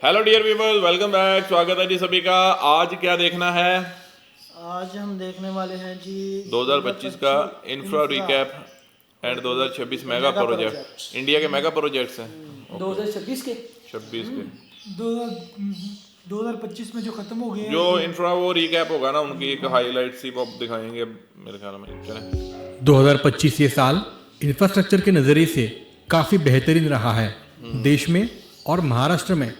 Hello dear viewers, welcome back. स्वागत है जी सभी का। आज क्या देखना है? आज हम देखने वाले हैं जी 2025 का infra recap and 2026 mega project. India के मेगा प्रोजेक्ट्स हैं 2026 के 26 के 2025 में जो खत्म हो गए जो इंफ्रा वो रिकैप होगा ना, उनकी एक हाईलाइट सी वो दिखाएंगे मेरे ख्याल में। चलें 2025 ये साल इंफ्रास्ट्रक्चर के नज़रिए से काफ़ी बेहतरीन रहा है। देश में और महाराष्ट्र में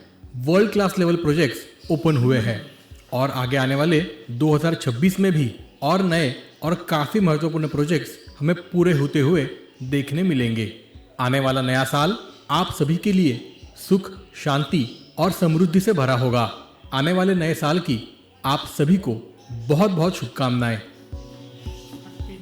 world class level projects open हुए हैं और आगे आने वाले 2026 में भी और नए और काफ़ी महत्वपूर्ण प्रोजेक्ट्स हमें पूरे होते हुए देखने मिलेंगे। आने वाला नया साल आप सभी के लिए सुख, शांति और समृद्धि से भरा होगा। आने वाले नए साल की आप सभी को बहुत बहुत शुभकामनाएं।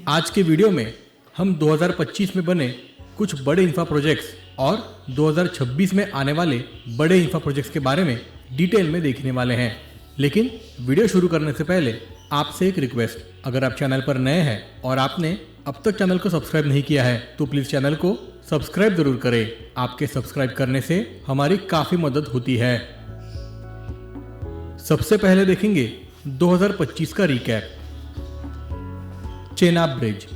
आज के वीडियो में हम 2025 में बने कुछ बड़े इंफ्रा प्रोजेक्ट्स और 2026 में आने वाले बड़े इंफ्रा प्रोजेक्ट्स के बारे में डिटेल में देखने वाले हैं। लेकिन वीडियो शुरू करने से पहले आपसे एक रिक्वेस्ट, अगर आप चैनल पर नए हैं और आपने अब तक चैनल को सब्सक्राइब नहीं किया है तो प्लीज़ चैनल को सब्सक्राइब जरूर करें। आपके सब्सक्राइब करने से हमारी काफ़ी मदद होती है। सबसे पहले देखेंगे 2025 का रिकैप। चेनाब ब्रिज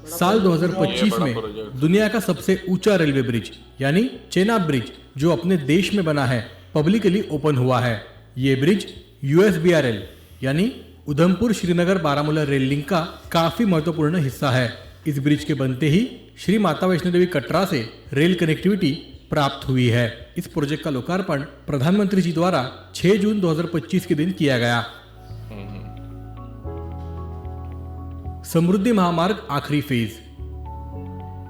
साल 2025 में दुनिया का सबसे ऊंचा रेलवे ब्रिज यानी चेनाब ब्रिज जो अपने देश में बना है पब्लिकली ओपन हुआ है। ये ब्रिज USBRL यानी उधमपुर श्रीनगर बारामूला रेल लिंक का काफी महत्वपूर्ण हिस्सा है। इस ब्रिज के बनते ही श्री माता वैष्णो देवी कटरा से रेल कनेक्टिविटी प्राप्त हुई है। इस प्रोजेक्ट का लोकार्पण प्रधानमंत्री जी द्वारा 6 जून 2025 के दिन किया गया। समृद्धि महामार्ग आखिरी फेज।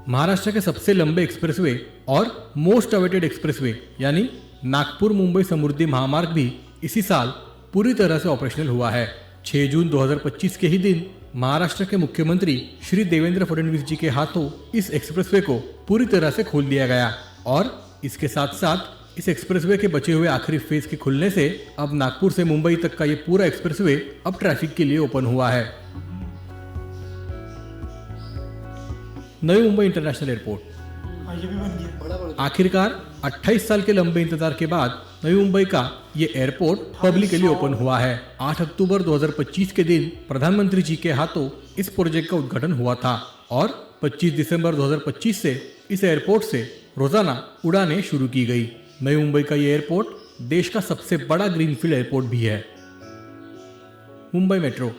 महाराष्ट्र के सबसे लंबे एक्सप्रेसवे और मोस्ट अवेटेड एक्सप्रेसवे यानी नागपुर मुंबई समृद्धि महामार्ग भी इसी साल पूरी तरह से ऑपरेशनल हुआ है। 6 जून 2025 के ही दिन महाराष्ट्र के मुख्यमंत्री श्री देवेंद्र फडणवीस जी के हाथों इस एक्सप्रेसवे को पूरी तरह से खोल दिया गया और इसके साथ साथ इस एक्सप्रेसवे के बचे हुए आखिरी फेज के खुलने से अब नागपुर से मुंबई तक का ये पूरा एक्सप्रेसवे अब ट्रैफिक के लिए ओपन हुआ है। नई मुंबई इंटरनेशनल एयरपोर्ट ये भी बन गया। आखिरकार 28 साल के लंबे इंतजार के बाद नई मुंबई का ये एयरपोर्ट पब्लिकली ओपन हुआ है। 8 अक्टूबर 2025 के दिन प्रधानमंत्री जी के हाथों इस प्रोजेक्ट का उद्घाटन हुआ था और 25 दिसंबर 2025 से इस एयरपोर्ट से रोजाना उड़ानें शुरू की गई। नई मुंबई का ये एयरपोर्ट देश का सबसे बड़ा ग्रीनफील्ड एयरपोर्ट भी है। मुंबई मेट्रो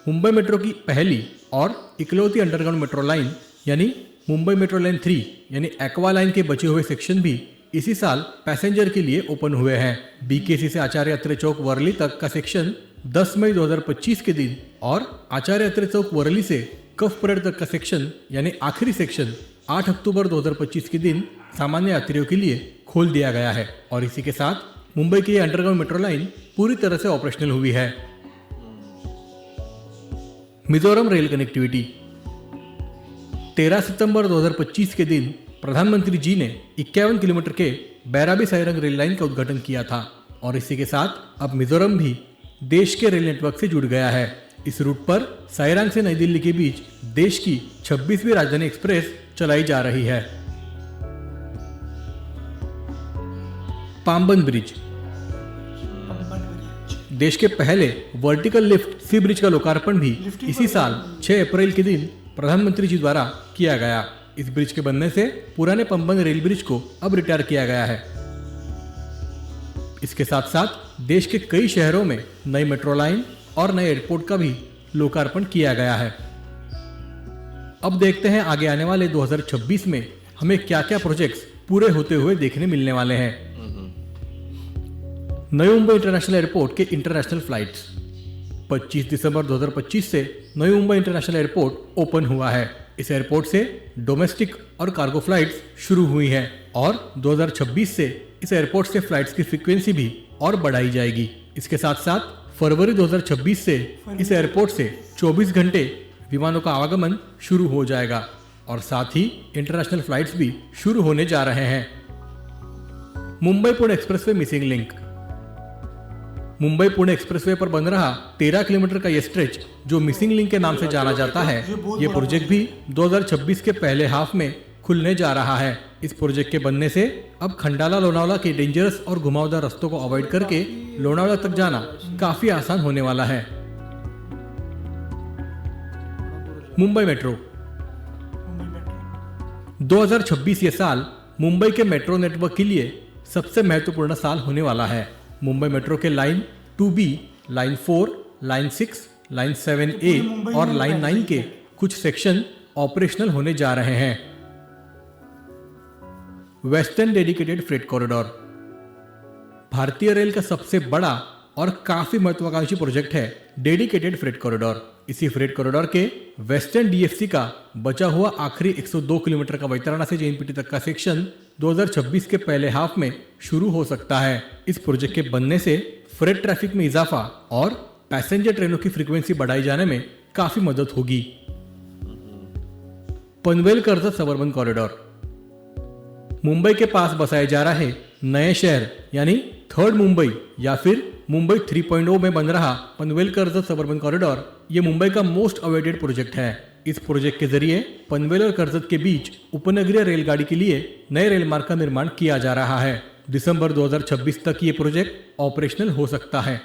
मुंबई मेट्रो की पहली और इकलौती अंडरग्राउंड मेट्रो लाइन यानी मुंबई मेट्रो लाइन 3 यानी एक्वा लाइन के बचे हुए सेक्शन भी इसी साल पैसेंजर के लिए ओपन हुए हैं। BKC से आचार्य अत्रे चौक वर्ली तक का सेक्शन 10 मई 2025 के दिन और आचार्य अत्रे चौक वर्ली से कफ परेड तक का सेक्शन यानी आखिरी सेक्शन 8 अक्टूबर 2025 के दिन सामान्य यात्रियों के लिए खोल दिया गया है। और इसी के साथ मुंबई की अंडरग्राउंड मेट्रो लाइन पूरी तरह से ऑपरेशनल हुई है। मिजोरम रेल कनेक्टिविटी 13 सितंबर 2025 के दिन प्रधानमंत्री जी ने 51 किलोमीटर के बैराबी साइरंग रेल लाइन का उद्घाटन किया था और इसी के साथ अब मिजोरम भी देश के रेल नेटवर्क से जुड़ गया है। इस रूट पर साइरंग से नई दिल्ली के बीच देश की 26वीं राजधानी एक्सप्रेस चलाई जा रही है। पाम्बन ब्रिज देश के पहले वर्टिकल लिफ्ट सी ब्रिज का लोकार्पण भी इसी साल 6 अप्रैल के दिन प्रधानमंत्री जी द्वारा किया गया। इस ब्रिज के बनने से पुराने पंबन रेल ब्रिज को अब रिटायर किया गया है। इसके साथ साथ देश के कई शहरों में नई मेट्रो लाइन और नए एयरपोर्ट का भी लोकार्पण किया गया है। अब देखते हैं आगे आने वाले 2026 में हमें क्या क्या प्रोजेक्ट्स पूरे होते हुए देखने मिलने वाले हैं। नई मुंबई इंटरनेशनल एयरपोर्ट के इंटरनेशनल फ्लाइट्स 25 दिसंबर 2025 से नई मुंबई इंटरनेशनल एयरपोर्ट ओपन हुआ है। इस एयरपोर्ट से डोमेस्टिक और कार्गो फ्लाइट्स शुरू हुई हैं और 2026 से इस एयरपोर्ट से फ्लाइट्स की फ्रीक्वेंसी भी और बढ़ाई जाएगी। इसके साथ साथ फरवरी 2026 से इस एयरपोर्ट से 24 घंटे विमानों का आवागमन शुरू हो जाएगा और साथ ही इंटरनेशनल फ्लाइट्स भी शुरू होने जा रहे हैं। Mumbai Pune expressway missing link Mumbai Pune expressway पर बन रहा 13 किलोमीटर का यह स्ट्रेच जो मिसिंग लिंक के नाम से जाना जाता है, ये प्रोजेक्ट भी 2026 के पहले हाफ में खुलने जा रहा है। इस प्रोजेक्ट के बनने से अब खंडाला लोनावला के डेंजरस और घुमावदार रास्तों को अवॉइड करके लोनावला तक जाना काफी आसान होने वाला है। मुंबई मेट्रो। 2026 ये साल मुंबई के मेट्रो नेटवर्क के लिए सबसे महत्वपूर्ण साल होने वाला है। मुंबई मेट्रो के line 2B, line 4, line 6, line 7A और लाइन 9 के कुछ सेक्शन ऑपरेशनल होने जा रहे हैं। वेस्टर्न डेडिकेटेड फ्रेट कॉरिडोर भारतीय रेल का सबसे बड़ा और काफी महत्वाकांक्षी प्रोजेक्ट है डेडिकेटेड फ्रेट कॉरिडोर। इसी फ्रेट कॉरिडोर के वेस्टर्न डीएफसी का बचा हुआ आखिरी 102 किलोमीटर का वैतरणा से जेएनपीटी तक का सेक्शन 2026 के पहले हाफ में शुरू हो सकता है। इस प्रोजेक्ट के बनने से फ्रेट ट्रैफिक में इजाफा और पैसेंजर ट्रेनों की फ्रीक्वेंसी बढ़ाई जाने में काफी मदद होगी। पनवेल कर्जत सबर्बन कॉरिडोर मुंबई के पास बसाए जा रहे नए शहर यानी थर्ड मुंबई या फिर मुंबई 3.0 में बन रहा पनवेल कर्जत सबर्बन कॉरिडोर ये मुंबई का मोस्ट अवेटेड प्रोजेक्ट है। इस प्रोजेक्ट के जरिए पनवेल और कर्जत के बीच उपनगरीय रेलगाड़ी के लिए नए रेल मार्ग का निर्माण किया जा रहा है। दिसंबर 2026 तक ये प्रोजेक्ट ऑपरेशनल हो सकता है।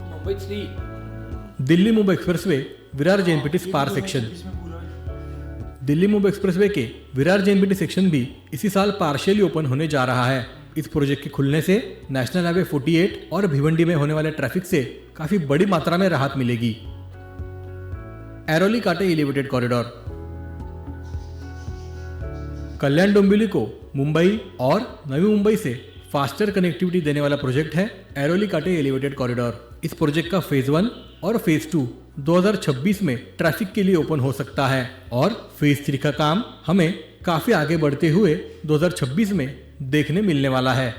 Mumbai 3 Delhi Mumbai expressway Virar JNPT spar section. Delhi Mumbai expressway के विरार जेएनपीटी सेक्शन भी इसी साल पार्शियली ओपन होने जा रहा है। इस प्रोजेक्ट के खुलने से नेशनल हाईवे 48 और भिवंडी में होने वाले ट्रैफिक से काफी बड़ी मात्रा में राहत मिलेगी। एरोली काटे एलिवेटेड कॉरिडोर कल्याण डोंबिवली को मुंबई और नवी मुंबई से फास्टर कनेक्टिविटी देने वाला प्रोजेक्ट है एरोली काटे एलिवेटेड कॉरिडोर। इस प्रोजेक्ट का फेज 1 और फेज 2 2026 में ट्रैफिक के लिए ओपन हो सकता है और फेज 3 का काम हमें काफी आगे बढ़ते हुए 2026 में देखने मिलने वाला है।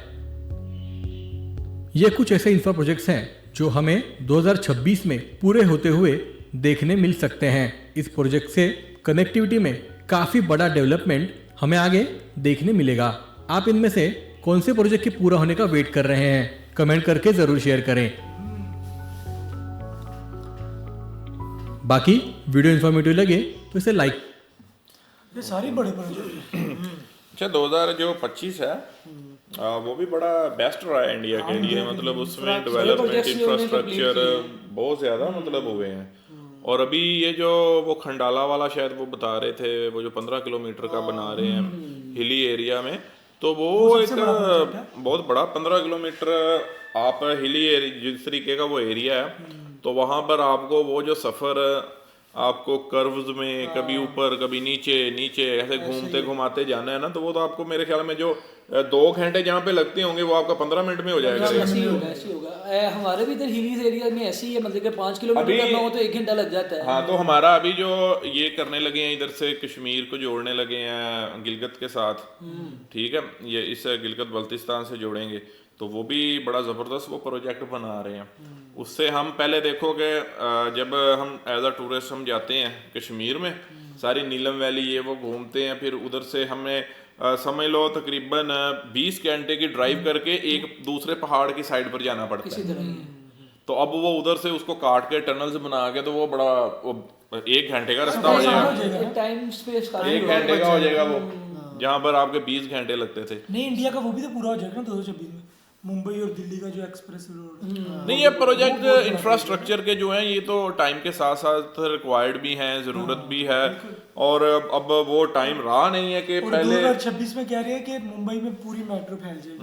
ये कुछ ऐसे इंफ्रा प्रोजेक्ट्स हैं जो हमें 2026 में पूरे होते हुए देखने मिल सकते हैं। इस प्रोजेक्ट से कनेक्टिविटी में काफी बड़ा डेवलपमेंट हमें आगे देखने मिलेगा। आप इनमें से कौन से प्रोजेक्ट के पूरा होने का वेट कर रहे हैं? कमेंट करके जरूर शेयर करें। बाकी वीडियो इन्फॉर्मेटिव लगे तो इसे लाइक। ये सारे बड़े प्रोजेक्ट अच्छा 2025 है वो भी बड़ा बेस्ट रहा है इंडिया के लिए। मतलब उसमें डेवलपमेंट इंफ्रास्ट्रक्चर बहुत ज़्यादा मतलब हुए हैं। और अभी ये जो वो खंडाला वाला शायद वो बता रहे थे वो जो 15 किलोमीटर का बना रहे हैं हिली एरिया में, तो वो एक बहुत बड़ा 15 किलोमीटर आप हिली जिस तरीके का वो एरिया है तो वहाँ पर आपको वो जो सफ़र आपको कर्व्स में कभी ऊपर कभी नीचे नीचे ऐसे घूमते घुमाते जाना है ना, तो वो तो आपको मेरे ख्याल में जो 2 घंटे जहाँ पे लगते होंगे वो आपका 15 मिनट में हो जाएगा। ऐसे ही होगा। हमारे भी इधर हिलीज एरिया में ऐसे ही है, मतलब कि 5 किलोमीटर करना हो तो 1 घंटा लग जाता है। हाँ, तो हमारा अभी जो ये करने लगे हैं इधर से कश्मीर को जोड़ने लगे हैं गिलगित के साथ, ठीक है, ये इस गिलगित बल्तिस्तान से जोड़ेंगे तो वो भी बड़ा ज़बरदस्त वो प्रोजेक्ट बना रहे हैं। उससे हम पहले देखो कि जब हम एज अ टूरिस्ट हम जाते हैं कश्मीर में सारी नीलम वैली ये वो घूमते हैं, फिर उधर से हमें समझ लो तकरीबन 20 घंटे की ड्राइव करके एक दूसरे पहाड़ की साइड पर जाना पड़ता है। तो अब वो उधर से उसको काट के टनल्स बना के तो वो बड़ा वो 1 घंटे का रास्ता हो जाएगा, टाइम स्पेस 1 घंटे का हो जाएगा वो, जहाँ पर आपके 20 घंटे लगते थे। नहीं, इंडिया का वो भी तो पूरा हो जाएगा ना 2026 में, मुंबई और दिल्ली का जो एक्सप्रेस रोड। नहीं, ये प्रोजेक्ट इंफ्रास्ट्रक्चर के जो हैं ये तो टाइम के साथ साथ रिक्वायर्ड भी हैं, जरूरत भी है, और अब वो टाइम रहा नहीं है कि पहले 2026 में कह रहे हैं कि मुंबई में पूरी मेट्रो फैल जाएगी।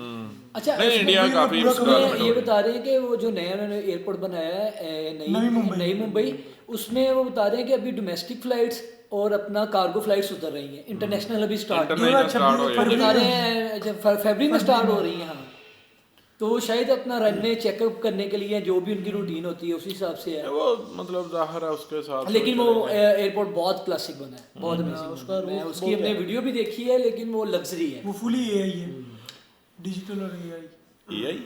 अच्छा, नहीं, इंडिया काफी ये बता रहे हैं कि वो जो नया उन्होंने एयरपोर्ट बनाया है नई मुंबई, उसमें वो बता रहे हैं कि अभी डोमेस्टिक फ्लाइट्स और अपना कार्गो फ्लाइट्स उतर रही हैं, इंटरनेशनल अभी स्टार्ट बता रहे हैं फरवरी में स्टार्ट हो रही हैं। तो शायद अपना रनवे चेकअप करने के लिए जो भी उनकी रूटीन होती है उसी हिसाब से है वो, मतलब जाहिर है उसके साथ। लेकिन वो एयरपोर्ट बहुत क्लासिक बना है, बहुत अमेजिंग। उसकी हमने वीडियो भी देखी है, लेकिन वो लग्जरी है, वो फुली एआई है, डिजिटल और एआई।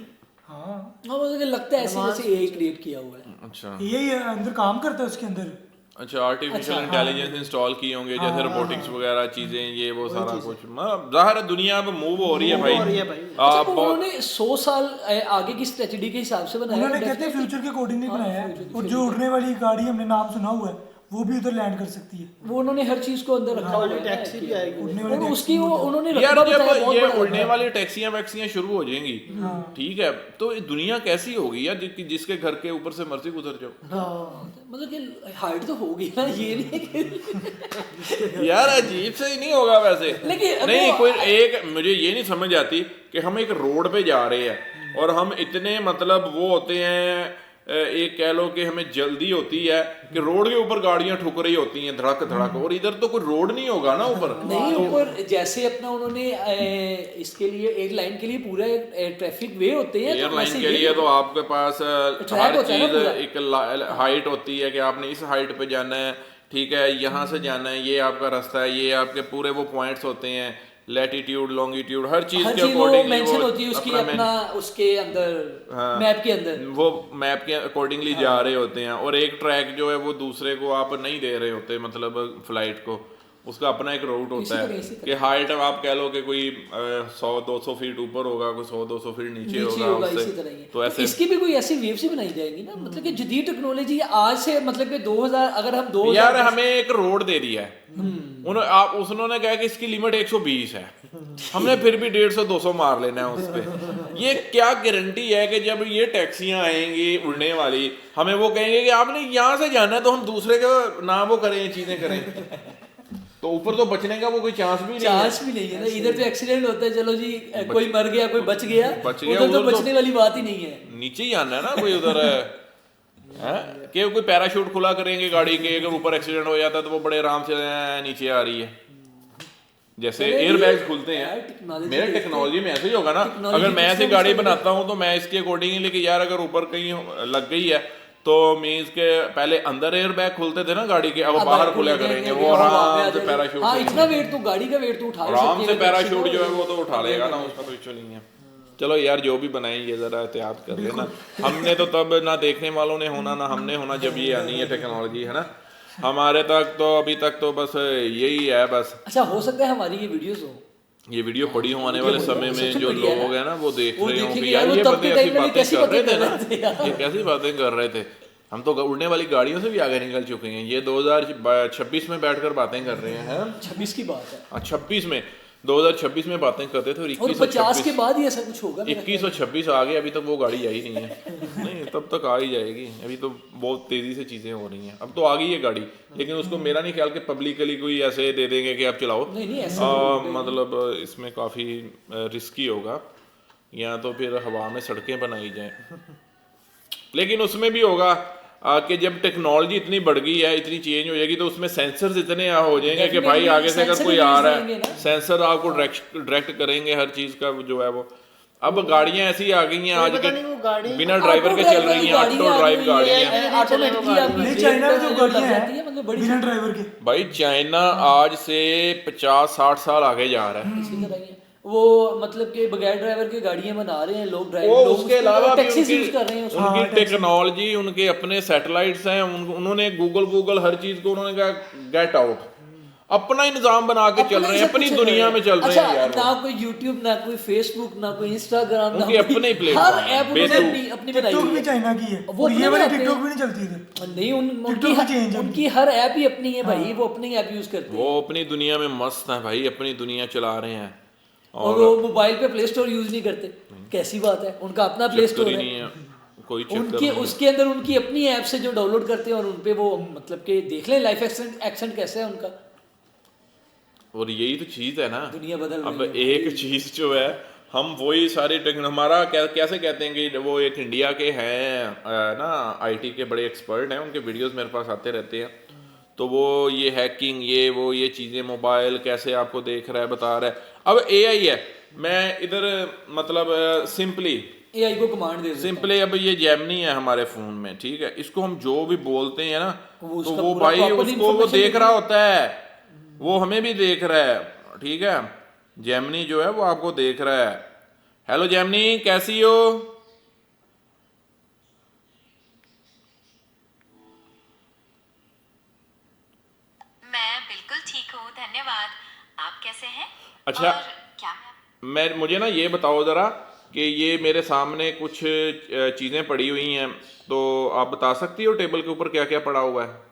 हाँ, मुझे लगता है ऐसे जैसे एआई क्रिएट किया हुआ है। अच्छा, एआई अंदर काम करता है उसके अंदर। अच्छा, आर्टिफिशियल इंटेलिजेंस इंस्टॉल किए होंगे जैसे रोबोटिक्स वगैरह चीजें ये वो सारा कुछ। जाहिर है दुनिया अब मूव हो रही है भाई। उन्होंने 100 साल आगे की स्ट्रेटजी के हिसाब से बनाया। उन्होंने कहते हैं फ्यूचर के अकॉर्डिंग नहीं बनाया है। और जो उड़ने वाली गाड़ी हमने नाम सुना हुआ है वो भी उधर लैंड कर सकती है। वो उन्होंने हर चीज को अंदर रखा हुआ है, टैक्सी भी आएगी उड़ने वाली और उसकी वो उन्होंने यार रकबा बताया जब बहुत ये बड़ा उड़ने वाली टैक्सियां वैक्सियां शुरू हो जाएंगी, ठीक है, तो ये दुनिया कैसी होगी यार जिसके घर के ऊपर से मर्जी गुजर जाओ। मतलब कि हाइट तो होगी ना, ये नहीं कि यार अजीब से ही नहीं होगा वैसे। लेकिन नहीं वो- कोई एक मुझे ये नहीं समझ आती कि हम एक रोड पे जा रहे हैं और हम इतने मतलब वो होते हैं, एक कह लो कि हमें जल्दी होती है कि रोड के ऊपर गाड़ियां ठुक रही होती हैं धड़क धड़क, और इधर तो कोई रोड नहीं होगा ना ऊपर। नहीं, ऊपर जैसे अपना उन्होंने इसके लिए एक लाइन के लिए पूरा ट्रैफिक वे होते हैं, तो एयरलाइन वैसे के ये लिए तो आपके पास ट्रैक हर होता है ना चीज पूरा। एक हाइट होती है कि आपने इस हाइट पे जाना है, ठीक है, यहाँ से जाना है, ये आपका रास्ता है, ये आपके पूरे वो पॉइंट्स होते हैं, लैटिट्यूड लॉन्गिट्यूड हर चीज हर के चीज वो अकॉर्डिंगली मेंशन होती है उसकी अपना उसके अंदर मैप के अंदर। वो मैप के अकॉर्डिंगली जा रहे होते हैं, और एक ट्रैक जो है वो दूसरे को आप नहीं दे रहे होते, मतलब फ्लाइट को उसका अपना एक रूट होता है इसी कि हाइट आप कह लो कि कोई 100-200 फीट ऊपर होगा, कोई 100-200 फीट नीचे होगा इसी उससे। तरह ही है। तो ऐसे इसकी भी कोई ऐसी वेव सी बनाई जाएगी ना, मतलब कि जदीद टेक्नोलॉजी आज से, मतलब कि 2000 अगर हम 2000 यार हमें एक रोड दे दिया है, उन्होंने कहा कि इसकी लिमिट 120 है, हमने फिर भी 150-200 मार लेना है उस पे। ये क्या गारंटी है कि जब ये टैक्सियां आएंगी उड़ने वाली, हमें वो कहेंगे कि आपने यहाँ से जाना है, तो हम दूसरे का ना वो करें, चीजें करें, तो ऊपर तो बचने का वो कोई चांस भी नहीं है। चांस भी नहीं है ना। इधर तो एक्सीडेंट होता है, चलो जी कोई मर गया कोई बच गया, गया, उधर तो उधर तो- बचने वाली बात ही नहीं है। नीचे ही आना है ना कोई उधर है कि कोई पैराशूट खुला करेंगे गाड़ी के, अगर ऊपर एक्सीडेंट हो जाता है तो वो बड़े आराम से नीचे आ रही है, जैसे एयर बैग्स खुलते हैं। मेरे टेक्नोलॉजी में ऐसे ही होगा ना, अगर मैं ऐसी गाड़ी बनाता हूँ तो मैं इसके अकॉर्डिंगली कि यार अगर ऊपर कहीं लग गई है तो मीन्स के पहले अंदर एयर बैग खुलते थे ना गाड़ी के, अब बाहर खुला करेंगे, वो आराम से पैराशूट हाँ, इतना वेट तो गाड़ी का वेट तो उठा आराम से पैराशूट जो है वो तो उठा लेगा ना, उसका तो इश्यू नहीं है। चलो यार जो भी बनाएंगे जरा एहतियात कर लेना, हमने तो तब ना देखने वालों ने होना ना हमने होना जब ये आनी है टेक्नोलॉजी, है ना। हमारे तक तो अभी तक तो बस यही है बस। अच्छा, हो सकता है हमारी ये वीडियोस हो, ये वीडियो पड़ी हो आने वाले समय में जो लोग हैं ना वो देख रहे हो कि देखेंगे यार यार, ये वो तब बंदे के ऐसी टाइम में बातें कैसी कर रहे थे ना, बातें कर रहे थे ये कैसी बातें कर रहे थे। हम तो उड़ने वाली गाड़ियों से भी आगे निकल चुके हैं, ये 2026 में बैठकर बातें कर रहे हैं। 26 की बात है, 26 में 2026 में बातें करते थे, और और 50 के बाद ही ऐसा कुछ होगा। 21 और 26 आ गए, अभी तक वो गाड़ी आई नहीं है। नहीं तब तक आ ही जाएगी, अभी तो बहुत तेजी से चीजें हो रही हैं। अब तो आ गई है गाड़ी, लेकिन उसको मेरा नहीं ख्याल कि पब्लिकली कोई ऐसे दे देंगे कि आप चलाओ, नहीं ऐसा मतलब इसमें काफी रिस्की होगा, या तो फिर हवा में सड़कें बनाई जाएं। लेकिन उसमें भी होगा कि जब टेक्नोलॉजी इतनी बढ़ गई है, इतनी चेंज हो जाएगी, तो उसमें सेंसर्स इतने हो जाएंगे कि भाई आगे से अगर कोई आ रहा है, सेंसर आपको डायरेक्ट करेंगे हर चीज का जो है वो। अब गाड़ियां ऐसी आ गई हैं आज के बिना ड्राइवर के चल रही हैं, ऑटो ड्राइव गाड़ियां। ऑटोमेटिकली नहीं, चाइना में जो गाड़ियां हैं मतलब बड़ी बिना ड्राइवर के, भाई चाइना आज से 50-60 साल आगे जा रहा है। इसी तरह ही है वो, मतलब कि बगैर ड्राइवर के गाड़ियां बना रहे हैं लोग, वो उसके अलावा भी टैक्सीज यूज कर रहे हैं उसमें। उनकी टेक्नोलॉजी, उनके अपने सैटेलाइट्स हैं, उन्होंने गूगल हर चीज को उन्होंने कहा गेट आउट, अपना ही निजाम बना के चल रहे हैं, अपनी दुनिया में चल रहे हैं यार। ना कोई यूट्यूब, ना कोई फेसबुक, ना कोई इंस्टाग्राम, उनके अपने ही हर प्लेटफॉर्म ऐप उन्होंने अपनी बनाई टिकटॉक हुई भी है। चाइना की है, वो ये वाली अपने टिकटॉक भी नहीं चलती इधर। नहीं, TikTok भी change है। उनकी हर ऐप ही अपनी है भाई, वो अपनी ऐप यूज करते हैं, वो अपनी दुनिया में मस्त है भाई, अपनी दुनिया चला रहे हैं, और वो मोबाइल पे प्ले स्टोर यूज नहीं करते। कैसी बात है, उनका अपना प्ले स्टोर चक्कर ही है, नहीं है, कोई चक्कर उनके नहीं है। उसके अंदर उनकी अपनी ऐप से जो डाउनलोड करते हैं, और उनपे वो मतलब कि देख लें लाइफ एक्सेंट कैसे है उनका। और यही तो चीज है ना, दुनिया बदल अब रही है। एक चीज जो है हम वही सारी हमारा कैसे कहते हैं कि वो एक इंडिया के हैं ना आईटी के बड़े एक्सपर्ट हैं, उनके वीडियोस मेरे पास आते रहते हैं, तो वो ये हैकिंग ये चीज़ें मोबाइल कैसे आपको देख रहा है, बता रहा है। अब एआई है, मैं इधर मतलब सिंपली एआई को कमांड दे देते सिंपली अब ये जेमिनी है हमारे फ़ोन में, ठीक है, इसको हम जो भी बोलते हैं ना वो तो उसका वो पूरा भाई proper उसको वो information देख रहा होता है, वो हमें भी देख रहा है, ठीक है। जेमिनी जो है वो आपको देख रहा है। हेलो जेमिनी, कैसी हो? मैं बिल्कुल ठीक हूँ, धन्यवाद। आप कैसे हैं? अच्छा, और क्या मुझे ना ये बताओ ज़रा कि ये मेरे सामने कुछ चीज़ें पड़ी हुई हैं, तो आप बता सकती हो टेबल के ऊपर क्या क्या पड़ा हुआ है?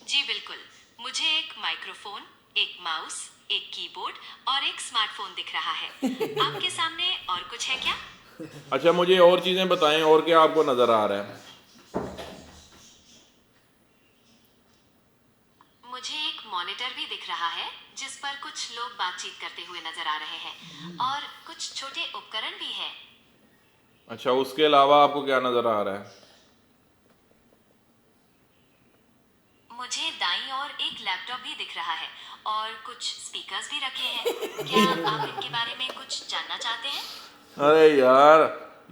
जी बिल्कुल, मुझे एक माइक्रोफोन, एक माउस, एक कीबोर्ड और एक स्मार्टफोन दिख रहा है। आपके सामने और कुछ है क्या? अच्छा, मुझे और चीजें बताएं, और क्या आपको नजर आ रहा है? मुझे एक मॉनिटर भी दिख रहा है जिस पर कुछ लोग बातचीत करते हुए नजर आ रहे हैं और कुछ छोटे उपकरण भी हैं। अच्छा, उसके अलावा आपको क्या नजर आ रहा है? मुझे दाईं ओर एक लैपटॉप भी दिख रहा है और कुछ स्पीकर्स भी रखे हैं। क्या आप इनके बारे में कुछ जानना चाहते हैं? अरे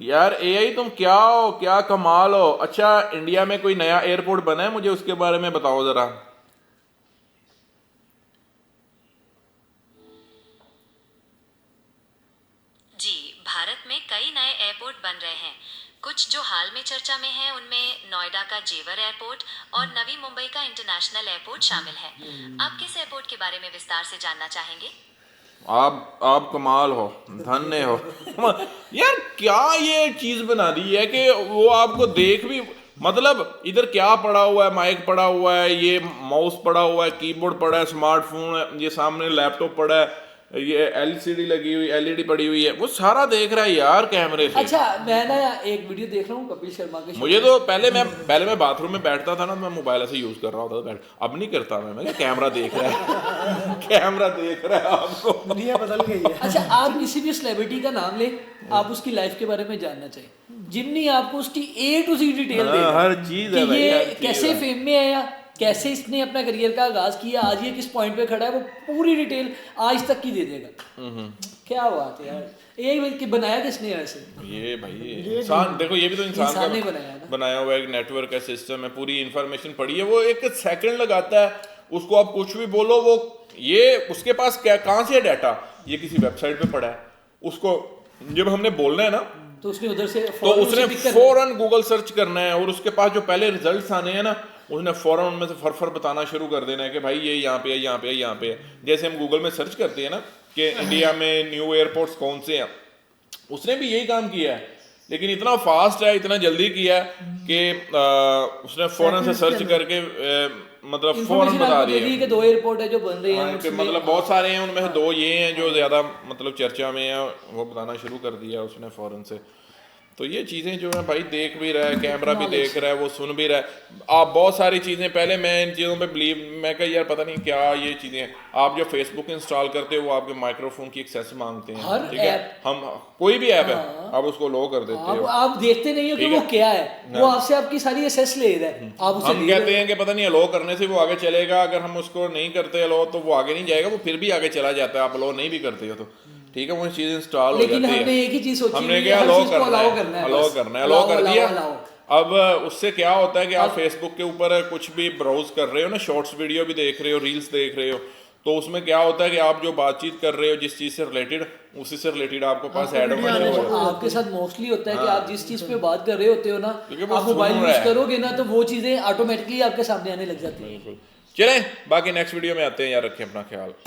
यार एआई तुम क्या हो, क्या कमाल हो। अच्छा, इंडिया में कोई नया एयरपोर्ट बना है, मुझे उसके बारे में बताओ जरा। जी, भारत में कई नए एयरपोर्ट बन रहे हैं। कुछ जो हाल में चर्चा में हैं उनमें नोएडा का जेवर एयरपोर्ट और नवी मुंबई का इंटरनेशनल एयरपोर्ट शामिल है। आप किस एयरपोर्ट के बारे में विस्तार से जानना चाहेंगे? आप कमाल हो, धन्य हो। यार क्या ये चीज बना दी है कि वो आपको देख भी, मतलब इधर क्या पड़ा हुआ है, माइक पड़ा हुआ है, ये माउस पड़ा हुआ है, कीबोर्ड पड़ा है, स्मार्टफोन है, ये सामने लैपटॉप पड़ा है, ये एलसीडी लगी हुई, एलईडी पड़ी हुई है, वो सारा देख रहा है यार कैमरे से। अच्छा, मैं ना एक वीडियो देख रहा हूँ कपिल शर्मा के। मुझे तो पहले मैं बाथरूम में बैठता था ना, मैं मोबाइल ऐसे यूज कर रहा होता था बैठ, अब नहीं करता मैं कैमरा देख रहा है। कैमरा देख रहा है आपको। दुनिया बदल गई है। अच्छा, आप किसी भी सेलिब्रिटी का नाम ले, आप उसकी लाइफ के बारे में जानना चाहिए, जिमनी आपको उसकी A to Z डिटेल देगा। हर चीज है कि भाई, ये हर चीज कैसे है। फेम में आया, कैसे इसने अपना करियर का आगाज किया, आज ये किस पॉइंट पे खड़ा है, वो पूरी डिटेल आज तक की दे देगा। क्या बात है यार, ये कि बनाया किसने है वैसे? ये भाई इंसान, देखो ये भी तो इंसान ने का बनाया हुआ एक नेटवर्क का सिस्टम है, पूरी इंफॉर्मेशन पड़ी है, वो एक सेकंड लगाता है, उसको आप कुछ भी बोलो, वो ये उसके पास क्या, कहाँ से है डाटा, ये किसी वेबसाइट पे पड़ा है, उसको जब हमने बोलना है ना तो उसने उधर से तो उसने फौरन गूगल सर्च करना है, और उसके पास जो पहले रिजल्ट्स आने हैं ना, उसने फौरन उनमें से फर बताना शुरू कर देना है कि भाई ये यहाँ पे है, यहाँ पे है, यहाँ पे है। जैसे हम गूगल में सर्च करते हैं ना कि इंडिया में न्यू एयरपोर्ट्स कौन से हैं, उसने भी यही काम किया है, लेकिन इतना फास्ट है, इतना जल्दी किया है कि उसने फौरन से सर्च करके मतलब फौरन बता दिया कि 2 एयरपोर्ट है जो बन रहे हैं, मतलब बहुत सारे हैं, उनमें से 2 ये हैं जो ज्यादा मतलब चर्चा में है, वो बताना शुरू कर दिया उसने फौरन से। तो ये चीज़ें जो है भाई देख भी रहा है, कैमरा भी देख रहा है, वो सुन भी रहा है। आप बहुत सारी चीज़ें, पहले मैं इन चीज़ों पे बिलीव, मैं कहा यार पता नहीं क्या ये चीज़ें हैं। आप जो फेसबुक इंस्टॉल करते हो वो आपके माइक्रोफोन की एक्सेस मांगते हैं, ठीक है, हम कोई भी ऐप है आप उसको लो कर देते हो, आप देखते नहीं हो कि वो क्या है, वो आपसे आपकी सारी एक्सेस ले रहा है, आप उसे हम कहते हैं कि पता नहीं अलो करने से वो आगे चलेगा, अगर हम उसको नहीं करते अलो तो वो आगे नहीं जाएगा, वो फिर भी आगे चला जाता है, आप अलो नहीं भी करते हो तो ठीक है, वो चीज इंस्टॉल हो जाती है। लेकिन हमने एक ही चीज सोची, हमने क्या अलो कर दिया। अब उससे क्या होता है कि आप फेसबुक के ऊपर कुछ भी ब्राउज कर रहे हो ना, शॉर्ट्स वीडियो भी देख रहे हो, रील्स देख रहे हो, तो उसमें क्या होता है कि आप जो बातचीत कर रहे हो जिस चीज से रिलेटेड, उसी से रिलेटेड आपको पास ऐड होना शुरू हो जाता है। आपके साथ मोस्टली होता है कि आप जिस चीज पे बात कर रहे होते हो ना, आप मोबाइल यूज करोगे ना तो वो चीजें ऑटोमेटिकली आपके सामने आने लग जाती है। चलें बाकी नेक्स्ट वीडियो में आते हैं यार, रखें अपना ख्याल।